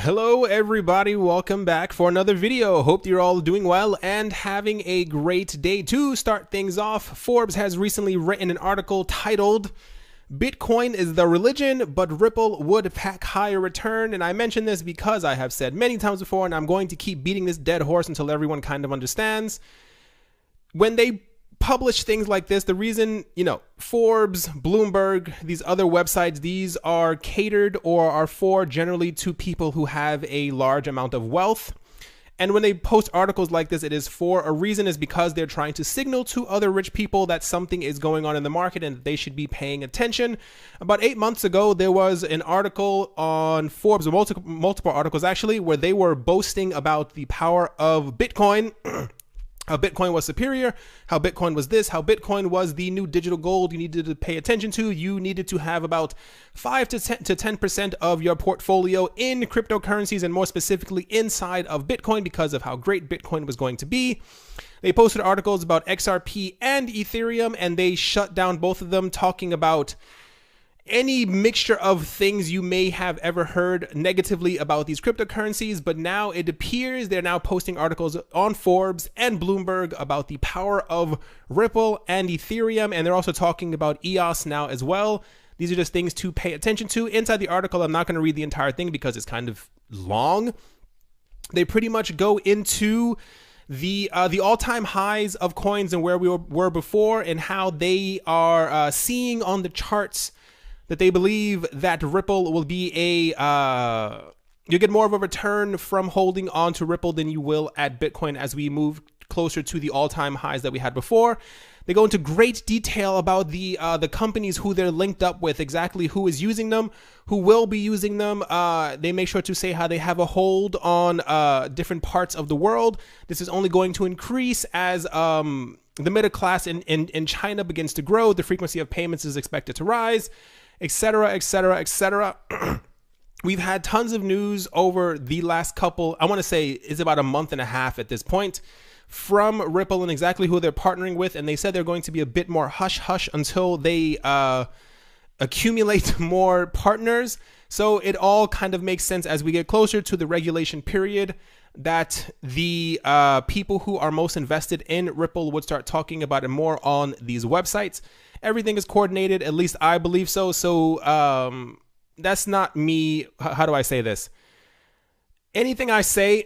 Hello everybody, welcome back for another video. Hope you're all doing well and having a great day. To start things off, Forbes has recently written an article titled Bitcoin is the religion, but Ripple would pack higher return. And I mention this because I have said many times before, and I'm going to keep beating this dead horse until everyone kind of understands. When they publish things like this, the reason, Forbes, Bloomberg, these other websites, these are catered or are for generally to people who have a large amount of wealth. And when they post articles like this, it is for a reason, is because they're trying to signal to other rich people that something is going on in the market and they should be paying attention. About 8 months ago, there was an article on Forbes, multiple articles actually, where they were boasting about the power of Bitcoin. How Bitcoin was superior, how Bitcoin was this, how Bitcoin was the new digital gold you needed to pay attention to. You needed to have about 5 to 10% of your portfolio in cryptocurrencies, and more specifically inside of Bitcoin, because of how great Bitcoin was going to be. They posted articles about XRP and Ethereum, and they shut down both of them, talking about any mixture of things you may have ever heard negatively about these cryptocurrencies. But now it appears they're now posting articles on Forbes and Bloomberg about the power of Ripple and Ethereum, and they're also talking about EOS now as well. These are just things to pay attention to. Inside the article, I'm not going to read the entire thing because it's kind of long. They pretty much go into the all-time highs of coins and where we were before, and how they are seeing on the charts that they believe that Ripple will be you'll get more of a return from holding on to Ripple than you will at Bitcoin as we move closer to the all-time highs that we had before. They go into great detail about the companies who they're linked up with, exactly who is using them, who will be using them. They make sure to say how they have a hold on different parts of the world. This is only going to increase as the middle class in China begins to grow. The frequency of payments is expected to rise, etc., etc., etc. We've had tons of news over the last couple, I want to say it's about a month and a half at this point, from Ripple and exactly who they're partnering with. And they said they're going to be a bit more hush-hush until they accumulate more partners. So it all kind of makes sense as we get closer to the regulation period that the people who are most invested in Ripple would start talking about it more on these websites. Everything is coordinated, at least I believe so. So that's not me. How do I say this? Anything I say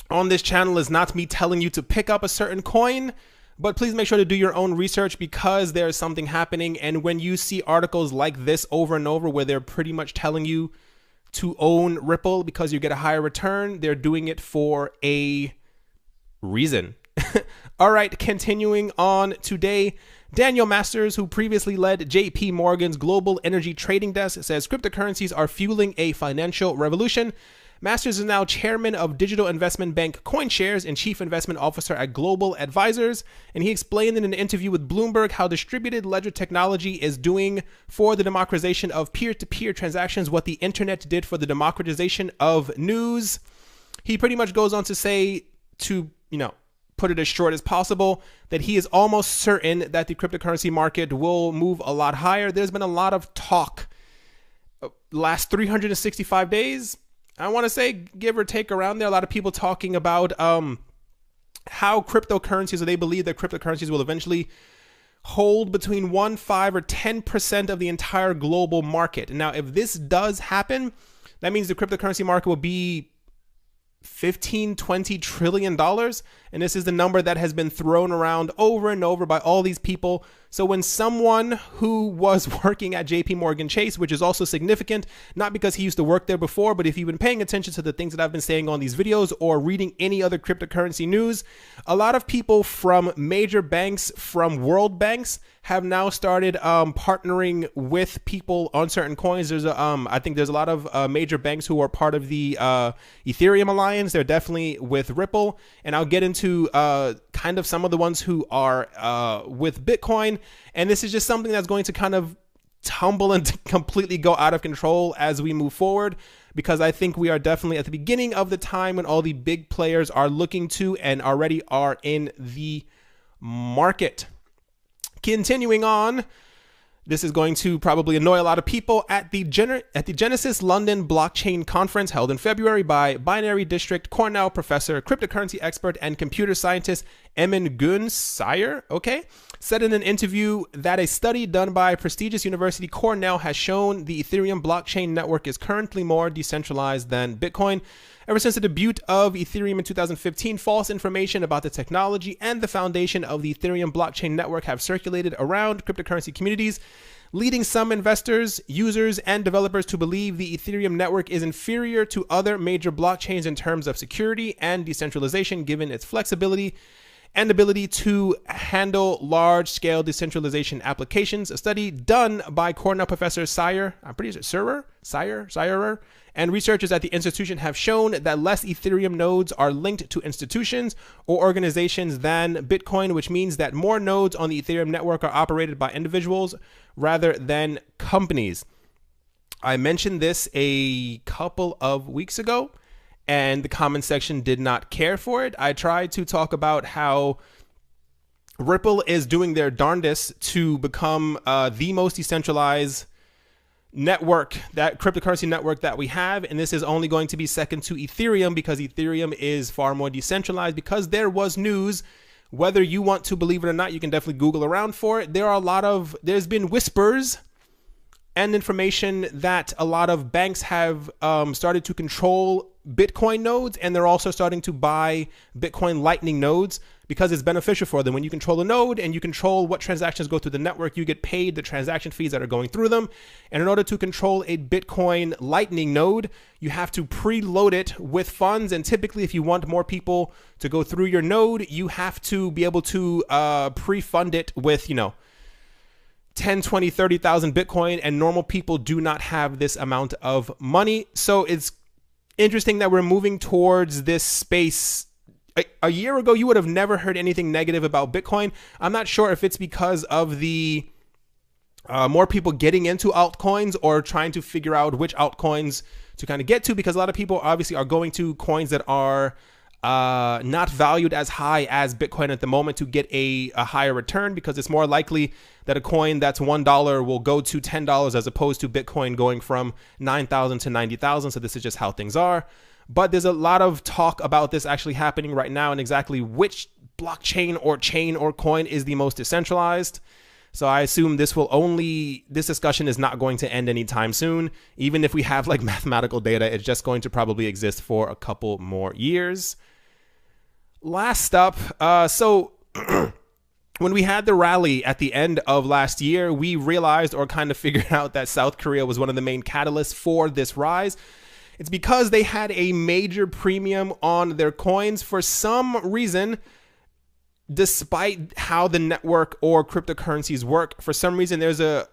on this channel is not me telling you to pick up a certain coin, but please make sure to do your own research, because there's something happening. And when you see articles like this over and over where they're pretty much telling you to own Ripple because you get a higher return, they're doing it for a reason. All right, continuing on today. Daniel Masters, who previously led JP Morgan's global energy trading desk, says cryptocurrencies are fueling a financial revolution. Masters is now chairman of digital investment bank CoinShares and chief investment officer at Global Advisors. And he explained in an interview with Bloomberg how distributed ledger technology is doing for the democratization of peer-to-peer transactions what the internet did for the democratization of news. He pretty much goes on to say, to, put it as short as possible, that he is almost certain that the cryptocurrency market will move a lot higher. There's been a lot of talk last 365 days, I want to say, give or take around there. A lot of people talking about how cryptocurrencies, or they believe that cryptocurrencies will eventually hold between 1, 5, or 10% of the entire global market. Now, if this does happen, that means the cryptocurrency market will be $15-20 trillion. And this is the number that has been thrown around over and over by all these people. So when someone who was working at JP Morgan Chase, which is also significant, not because he used to work there before, but if you've been paying attention to the things that I've been saying on these videos or reading any other cryptocurrency news, a lot of people from major banks, from world banks, have now started partnering with people on certain coins. There's I think there's a lot of major banks who are part of the Ethereum alliance. They're definitely with Ripple, and I'll get into kind of some of the ones who are with Bitcoin. And this is just something that's going to kind of tumble and completely go out of control as we move forward, because I think we are definitely at the beginning of the time when all the big players are looking to and already are in the market. Continuing on, This is going to probably annoy a lot of people at the Genesis London Blockchain Conference held in February by Binary District Cornell professor, cryptocurrency expert, and computer scientist Emin Gün Sayer, said in an interview that a study done by prestigious university Cornell has shown the Ethereum blockchain network is currently more decentralized than Bitcoin. Ever since the debut of Ethereum in 2015, false information about the technology and the foundation of the Ethereum blockchain network have circulated around cryptocurrency communities, leading some investors, users, and developers to believe the Ethereum network is inferior to other major blockchains in terms of security and decentralization, given its flexibility and ability to handle large-scale decentralization applications. A study done by Cornell professor Sayer, Sayer, and researchers at the institution have shown that less Ethereum nodes are linked to institutions or organizations than Bitcoin, which means that more nodes on the Ethereum network are operated by individuals rather than companies. I mentioned this a couple of weeks ago, and the comment section did not care for it. I tried to talk about how Ripple is doing their darndest to become the most decentralized network, that cryptocurrency network that we have, and this is only going to be second to Ethereum because Ethereum is far more decentralized. Because there was news, whether you want to believe it or not, you can definitely Google around for it. There's been whispers and information that a lot of banks have started to control Bitcoin nodes, and they're also starting to buy Bitcoin Lightning nodes because it's beneficial for them. When you control a node and you control what transactions go through the network, you get paid the transaction fees that are going through them. And in order to control a Bitcoin Lightning node, you have to preload it with funds. And typically, if you want more people to go through your node, you have to be able to pre-fund it with, 10, 20, 30,000 Bitcoin, and normal people do not have this amount of money. So it's interesting that we're moving towards this space. A year ago, you would have never heard anything negative about Bitcoin. I'm not sure if it's because of the more people getting into altcoins or trying to figure out which altcoins to kind of get to, because a lot of people obviously are going to coins that are not valued as high as Bitcoin at the moment to get a higher return, because it's more likely that a coin that's $1 will go to $10 as opposed to Bitcoin going from 9,000 to 90,000. So this is just how things are. But there's a lot of talk about this actually happening right now, and exactly which blockchain or chain or coin is the most decentralized. So I assume this discussion is not going to end anytime soon. Even if we have like mathematical data, it's just going to probably exist for a couple more years. Last up, when we had the rally at the end of last year, we realized or kind of figured out that South Korea was one of the main catalysts for this rise. It's because they had a major premium on their coins for some reason. Despite how the network or cryptocurrencies work, for some reason there's the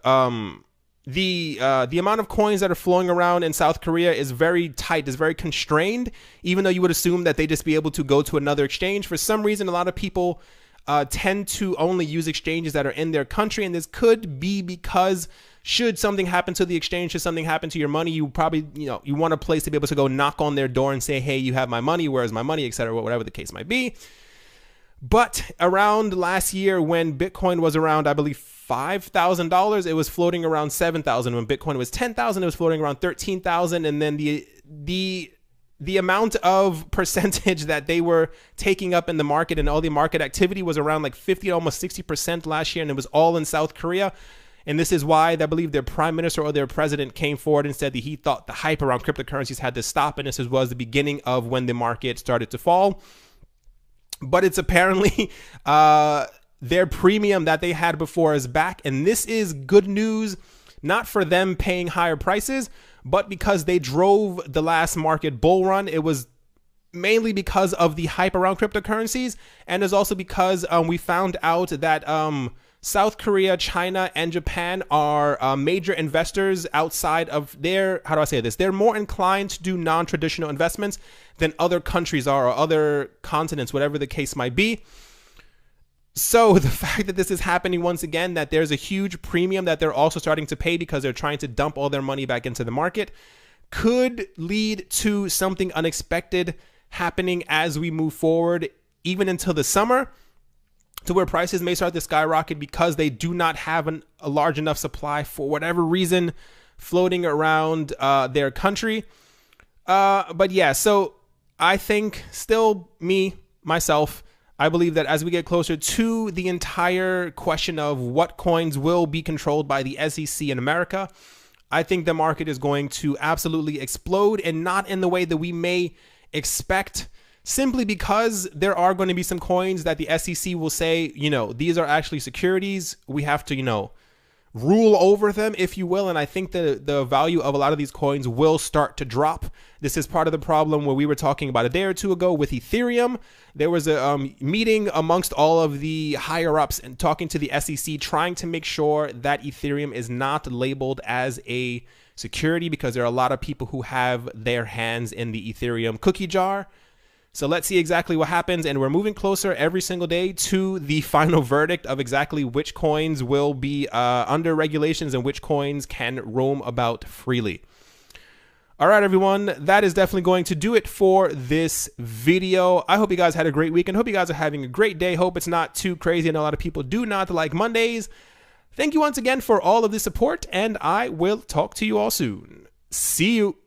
amount of coins that are flowing around in South Korea is very tight, is very constrained, even though you would assume that they just be able to go to another exchange. For some reason, a lot of people tend to only use exchanges that are in their country, and this could be because should something happen to the exchange, should something happen to your money, you probably, you want a place to be able to go knock on their door and say, hey, you have my money, where's my money, etc., whatever the case might be. But around last year, when Bitcoin was around, I believe, $5,000, it was floating around 7,000. When Bitcoin was 10,000, it was floating around 13,000. And then the amount of percentage that they were taking up in the market and all the market activity was around like 50, almost 60% last year, and it was all in South Korea. And this is why I believe their prime minister or their president came forward and said that he thought the hype around cryptocurrencies had to stop, and this was the beginning of when the market started to fall. But it's apparently their premium that they had before is back. And this is good news, not for them paying higher prices, but because they drove the last market bull run. It was mainly because of the hype around cryptocurrencies. And it's also because we found out that South Korea, China, and Japan are major investors outside of their, how do I say this? They're more inclined to do non-traditional investments than other countries are, or other continents, whatever the case might be. So the fact that this is happening once again, that there's a huge premium that they're also starting to pay because they're trying to dump all their money back into the market, could lead to something unexpected happening as we move forward, even until the summer. to where prices may start to skyrocket because they do not have a large enough supply for whatever reason floating around their country. But yeah, so I think still myself, I believe that as we get closer to the entire question of what coins will be controlled by the SEC in America, I think the market is going to absolutely explode, and not in the way that we may expect, simply because there are going to be some coins that the SEC will say, these are actually securities. We have to, rule over them, if you will. And I think the value of a lot of these coins will start to drop. This is part of the problem where we were talking about a day or two ago with Ethereum. There was a meeting amongst all of the higher ups and talking to the SEC, trying to make sure that Ethereum is not labeled as a security, because there are a lot of people who have their hands in the Ethereum cookie jar. So let's see exactly what happens, and we're moving closer every single day to the final verdict of exactly which coins will be under regulations and which coins can roam about freely. All right, everyone, that is definitely going to do it for this video. I hope you guys had a great week and hope you guys are having a great day. Hope it's not too crazy. I know a lot of people do not like Mondays. Thank you once again for all of the support, and I will talk to you all soon. See you.